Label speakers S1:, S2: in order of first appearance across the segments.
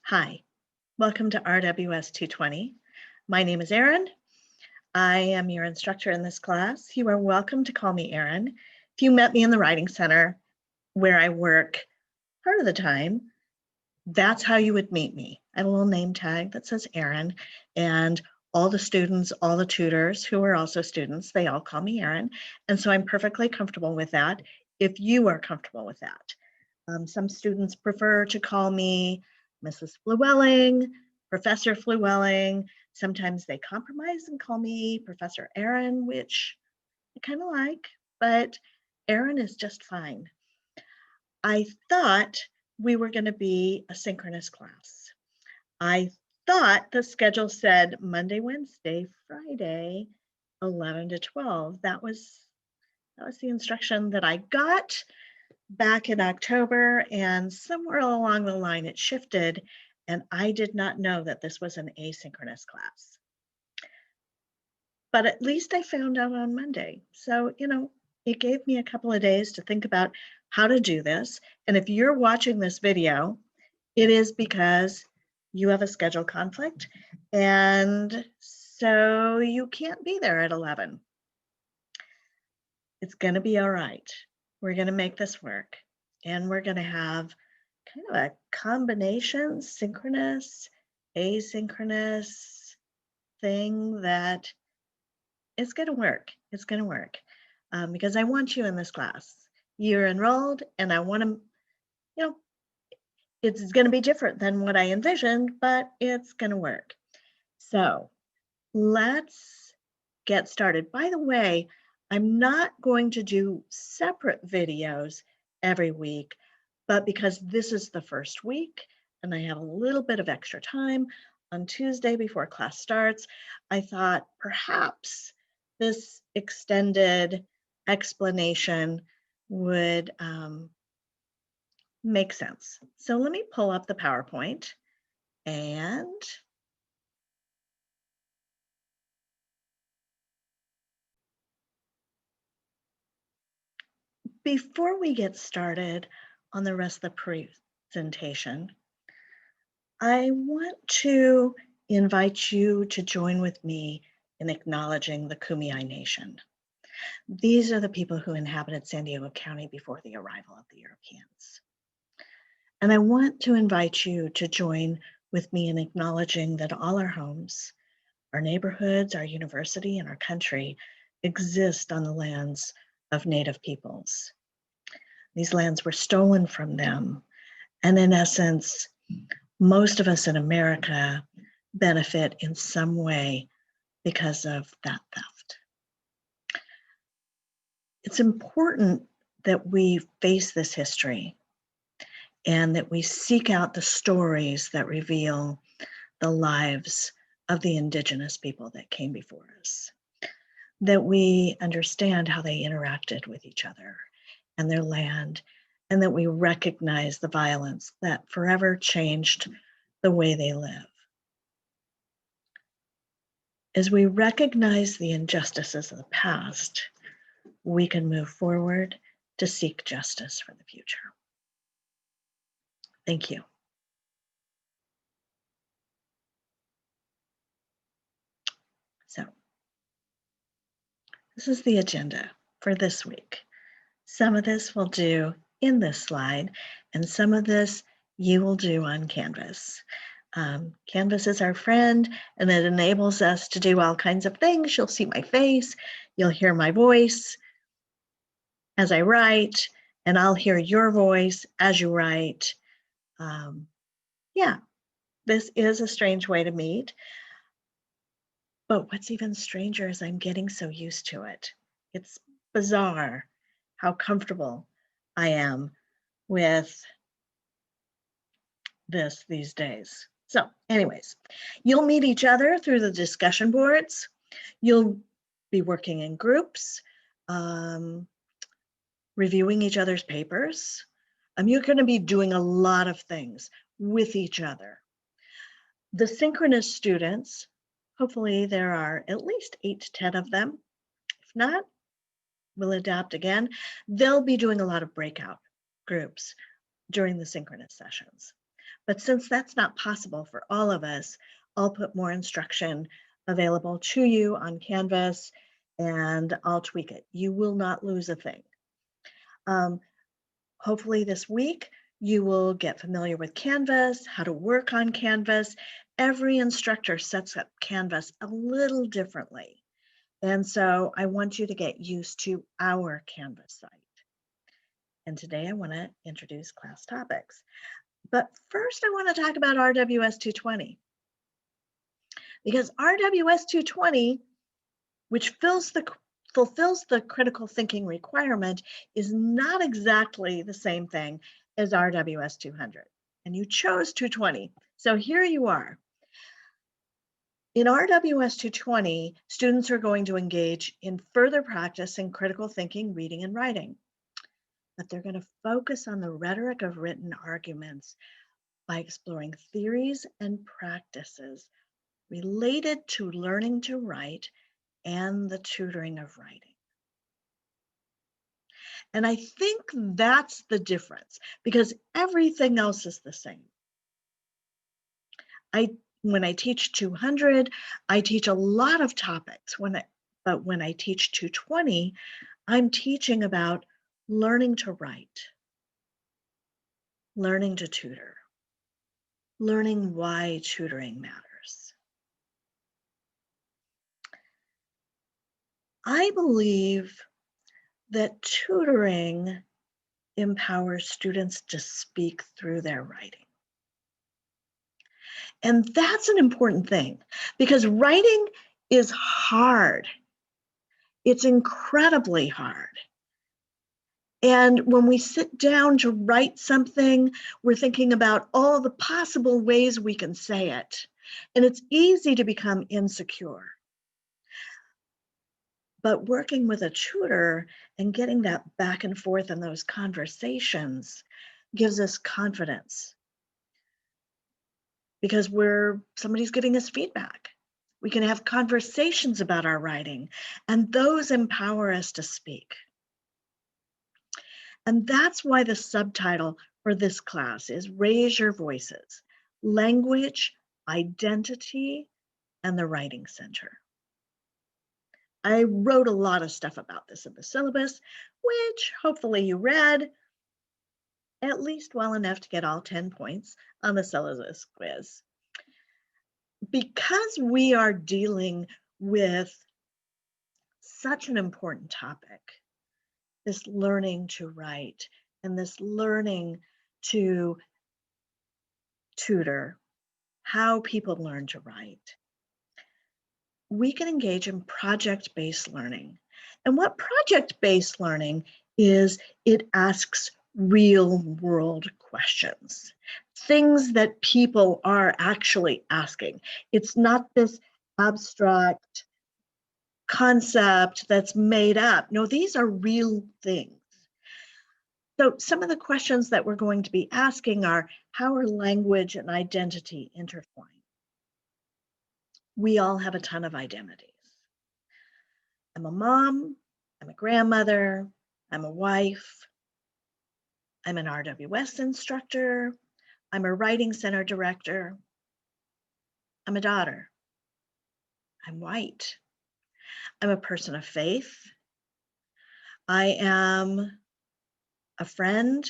S1: Hi, welcome to RWS 220. My name is Erin. I am your instructor in this class. You are welcome to call me Erin. If you met me in the Writing Center where I work part of the time, that's how you would meet me. I have a little name tag that says Erin, and all the students, all the tutors who are also students, they all call me Erin. And so I'm perfectly comfortable with that if you are comfortable with that. Some students prefer to call me Mrs. Flewelling, Professor Flewelling. Sometimes they compromise and call me Professor Erin, which I kind of like, but Erin is just fine. I thought we were going to be a synchronous class. I thought the schedule said Monday, Wednesday, Friday, 11 to 12. That was the instruction that I got back in October, and somewhere along the line it shifted, and I did not know that this was an asynchronous class. But at least I found out on Monday. So, it gave me a couple of days to think about how to do this. And if you're watching this video, it is because you have a schedule conflict, and so you can't be there at 11. It's going to be all right. We're going to make this work. And we're going to have kind of a combination, synchronous, asynchronous thing that is going to work. It's going to work because I want you in this class. You're enrolled, and I want to, it's going to be different than what I envisioned, but it's going to work. So let's get started. By the way, I'm not going to do separate videos every week, but because this is the first week and I have a little bit of extra time on Tuesday before class starts, I thought perhaps this extended explanation would make sense. So let me pull up the PowerPoint, and before we get started on the rest of the presentation, I want to invite you to join with me in acknowledging the Kumeyaay Nation. These are the people who inhabited San Diego County before the arrival of the Europeans. And I want to invite you to join with me in acknowledging that all our homes, our neighborhoods, our university, and our country exist on the lands of Native peoples. These lands were stolen from them, and in essence, most of us in America benefit in some way because of that theft. It's important that we face this history and that we seek out the stories that reveal the lives of the indigenous people that came before us, that we understand how they interacted with each other and their land, and that we recognize the violence that forever changed the way they live. As we recognize the injustices of the past, we can move forward to seek justice for the future. Thank you. So, this is the agenda for this week. Some of this we'll do in this slide, and some of this you will do on Canvas. Canvas is our friend, and it enables us to do all kinds of things. You'll see my face, you'll hear my voice as I write, and I'll hear your voice as you write. Yeah, this is a strange way to meet, but what's even stranger is I'm getting so used to it. It's bizarre how comfortable I am with this these days. So anyways, you'll meet each other through the discussion boards. You'll be working in groups, reviewing each other's papers. You're going to be doing a lot of things with each other. The synchronous students, hopefully there are at least 8 to 10 of them. If not, we'll adapt again. They'll be doing a lot of breakout groups during the synchronous sessions. But since that's not possible for all of us, I'll put more instruction available to you on Canvas and I'll tweak it. You will not lose a thing. Hopefully this week, you will get familiar with Canvas, how to work on Canvas. Every instructor sets up Canvas a little differently. And so I want you to get used to our Canvas site. And today I want to introduce class topics. But first I want to talk about RWS 220. Because RWS 220, which fulfills the critical thinking requirement, is not exactly the same thing as RWS 200. And you chose 220. So here you are. In RWS 220, students are going to engage in further practice in critical thinking, reading, and writing. But they're going to focus on the rhetoric of written arguments by exploring theories and practices related to learning to write and the tutoring of writing. And I think that's the difference, because everything else is the same. When I teach 200, I teach a lot of topics. But when I teach 220, I'm teaching about learning to write, learning to tutor, learning why tutoring matters. I believe that tutoring empowers students to speak through their writing. And that's an important thing, because writing is hard. It's incredibly hard. And when we sit down to write something, we're thinking about all the possible ways we can say it. And it's easy to become insecure. But working with a tutor and getting that back and forth in those conversations gives us confidence, because somebody's giving us feedback. We can have conversations about our writing, and those empower us to speak. And that's why the subtitle for this class is Raise Your Voices, Language, Identity, and the Writing Center. I wrote a lot of stuff about this in the syllabus, which hopefully you read at least well enough to get all 10 points on the syllabus quiz. Because we are dealing with such an important topic, this learning to write and this learning to tutor, how people learn to write, we can engage in project-based learning. And what project-based learning is, it asks real-world questions, things that people are actually asking. It's not this abstract concept that's made up. No, these are real things. So some of the questions that we're going to be asking are, how are language and identity intertwined? We all have a ton of identities. I'm a mom, I'm a grandmother, I'm a wife, I'm an RWS instructor, I'm a writing center director, I'm a daughter, I'm white, I'm a person of faith, I am a friend.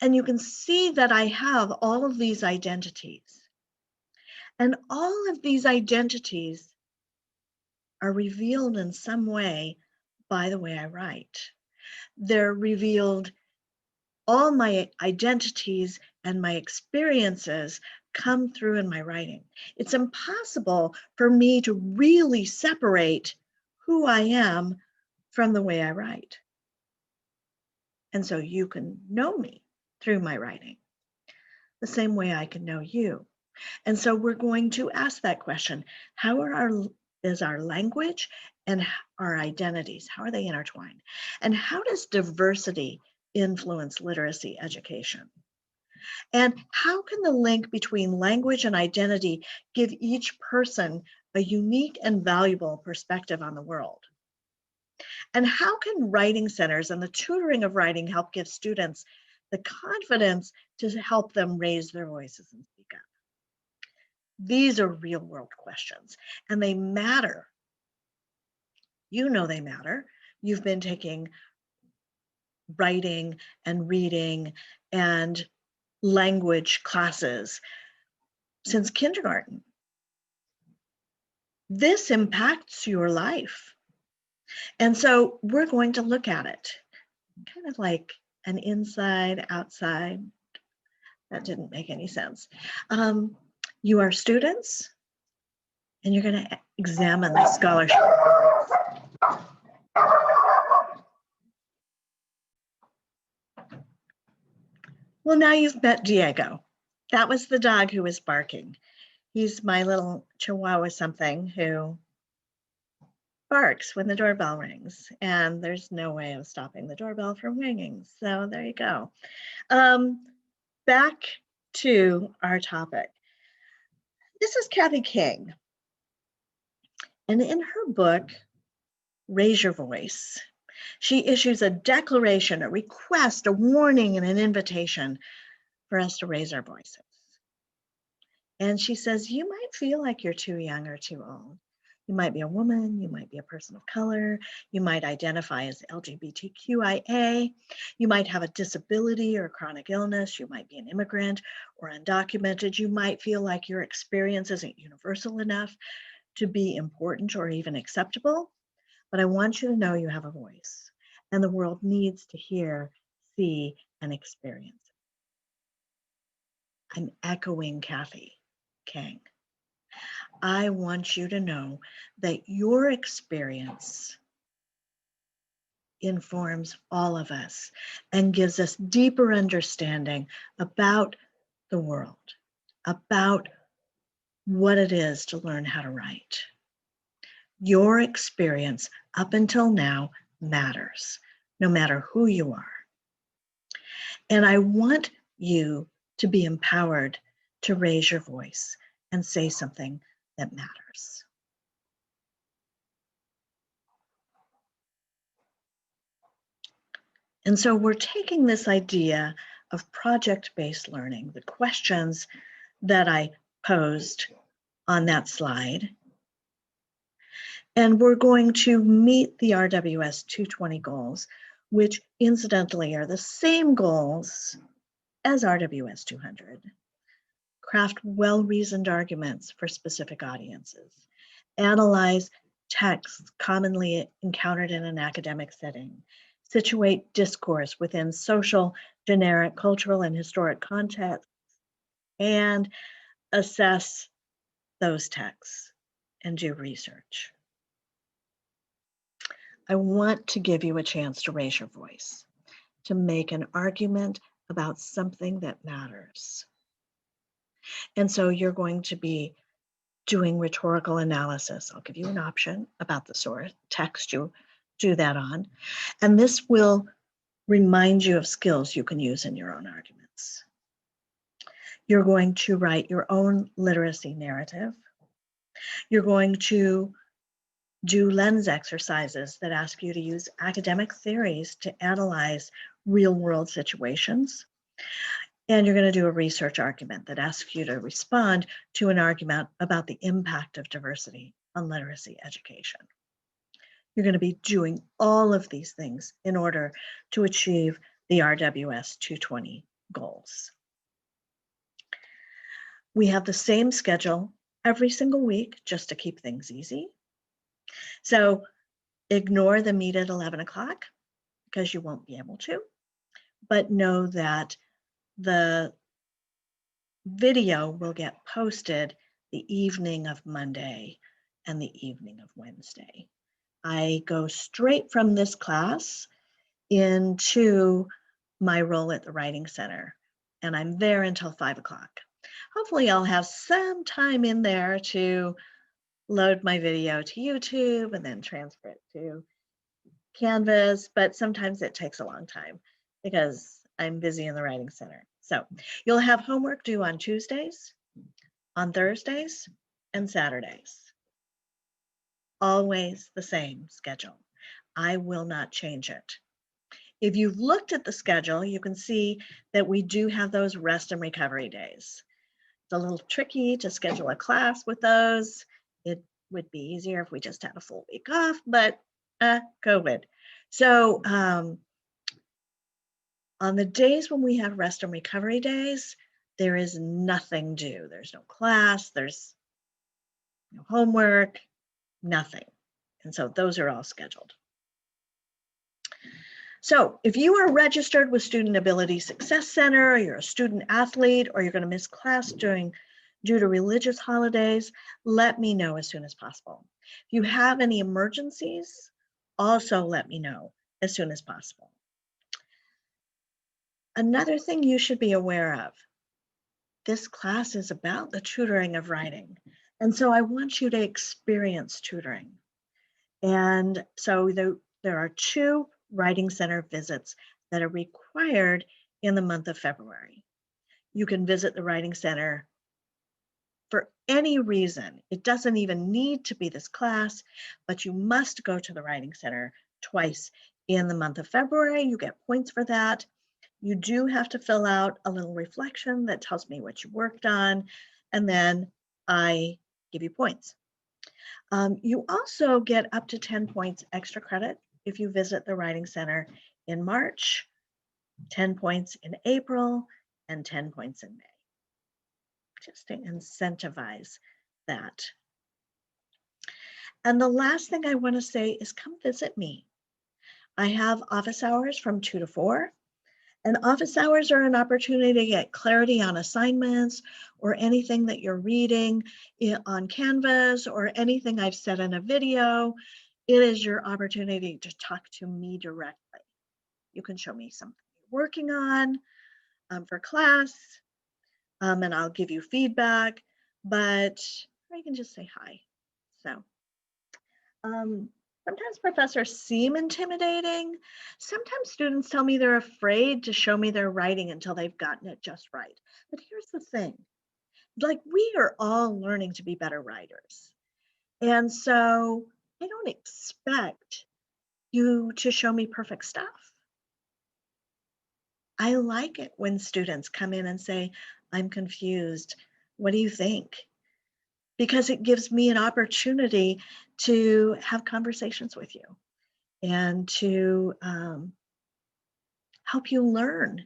S1: And you can see that I have all of these identities. And all of these identities are revealed in some way by the way I write. They're revealed, all my identities and my experiences come through in my writing. It's impossible for me to really separate who I am from the way I write. And so you can know me through my writing, the same way I can know you. And so we're going to ask that question, is our language and our identities, how are they intertwined? And how does diversity influence literacy education? And how can the link between language and identity give each person a unique and valuable perspective on the world? And how can writing centers and the tutoring of writing help give students the confidence to help them raise their voices and speak up. These are real world questions, and they matter. You know they matter. You've been taking writing and reading and language classes since kindergarten. This impacts your life. And so we're going to look at it kind of like an inside outside. That didn't make any sense. You are students, and you're going to examine the scholarship. Well, now you've met Diego. That was the dog who was barking. He's my little Chihuahua something who barks when the doorbell rings, and there's no way of stopping the doorbell from ringing. So there you go. Back to our topic. This is Kathy King. And in her book, Raise Your Voice, she issues a declaration, a request, a warning, and an invitation for us to raise our voices. And she says, you might feel like you're too young or too old. You might be a woman, you might be a person of color, you might identify as LGBTQIA, you might have a disability or chronic illness, you might be an immigrant or undocumented, you might feel like your experience isn't universal enough to be important or even acceptable, but I want you to know you have a voice, and the world needs to hear, see, and experience it. I'm echoing Kathy King. I want you to know that your experience informs all of us and gives us deeper understanding about the world, about what it is to learn how to write. Your experience up until now matters, no matter who you are. And I want you to be empowered to raise your voice and say something that matters. And so we're taking this idea of project-based learning, the questions that I posed on that slide, and we're going to meet the RWS 220 goals, which incidentally are the same goals as RWS 200. Craft well-reasoned arguments for specific audiences. Analyze texts commonly encountered in an academic setting. Situate discourse within social, generic, cultural, and historic contexts, and assess those texts and do research. I want to give you a chance to raise your voice, to make an argument about something that matters. And so you're going to be doing rhetorical analysis. I'll give you an option about the source text you do that on. And this will remind you of skills you can use in your own arguments. You're going to write your own literacy narrative. You're going to do lens exercises that ask you to use academic theories to analyze real-world situations. And you're going to do a research argument that asks you to respond to an argument about the impact of diversity on literacy education. You're going to be doing all of these things in order to achieve the RWS 220 goals. We have the same schedule every single week just to keep things easy. So ignore the meet at 11 o'clock because you won't be able to, but know that the video will get posted the evening of Monday and the evening of Wednesday. I go straight from this class into my role at the Writing Center, and I'm there until 5 o'clock. Hopefully I'll have some time in there to load my video to YouTube and then transfer it to Canvas, but sometimes it takes a long time because I'm busy in the Writing Center. So you'll have homework due on Tuesdays, on Thursdays, and Saturdays. Always the same schedule. I will not change it. If you've looked at the schedule, you can see that we do have those rest and recovery days. It's a little tricky to schedule a class with those. It would be easier if we just had a full week off, but COVID. So on the days when we have rest and recovery days, there is nothing due. There's no class, there's no homework, nothing. And so those are all scheduled. So if you are registered with Student Ability Success Center, or you're a student athlete, or you're going to miss class due to religious holidays, let me know as soon as possible. If you have any emergencies, also let me know as soon as possible. Another thing you should be aware of, this class is about the tutoring of writing. And so I want you to experience tutoring. And so there are 2 Writing Center visits that are required in the month of February. You can visit the Writing Center for any reason. It doesn't even need to be this class, but you must go to the Writing Center twice in the month of February. You get points for that. You do have to fill out a little reflection that tells me what you worked on, and then I give you points. You also get up to 10 points extra credit if you visit the Writing Center in March, 10 points in April, and 10 points in May, just to incentivize that. And the last thing I want to say is come visit me. I have office hours from 2 to 4. And office hours are an opportunity to get clarity on assignments or anything that you're reading on Canvas or anything I've said in a video. It is your opportunity to talk to me directly. You can show me something you're working on for class, and I'll give you feedback, but you can just say hi. So sometimes professors seem intimidating. Sometimes students tell me they're afraid to show me their writing until they've gotten it just right. But here's the thing, like we are all learning to be better writers. And so I don't expect you to show me perfect stuff. I like it when students come in and say, I'm confused. What do you think? Because it gives me an opportunity to have conversations with you and to help you learn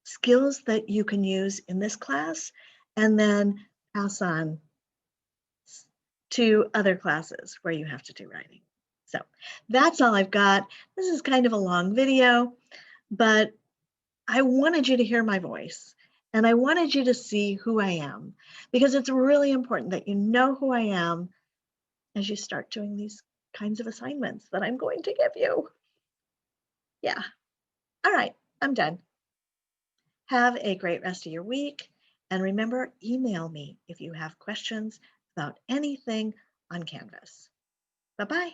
S1: skills that you can use in this class and then pass on to other classes where you have to do writing. So that's all I've got. This is kind of a long video, but I wanted you to hear my voice and I wanted you to see who I am, because it's really important that you know who I am as you start doing these kinds of assignments that I'm going to give you. Yeah. All right, I'm done. Have a great rest of your week. And remember, email me if you have questions about anything on Canvas. Bye-bye.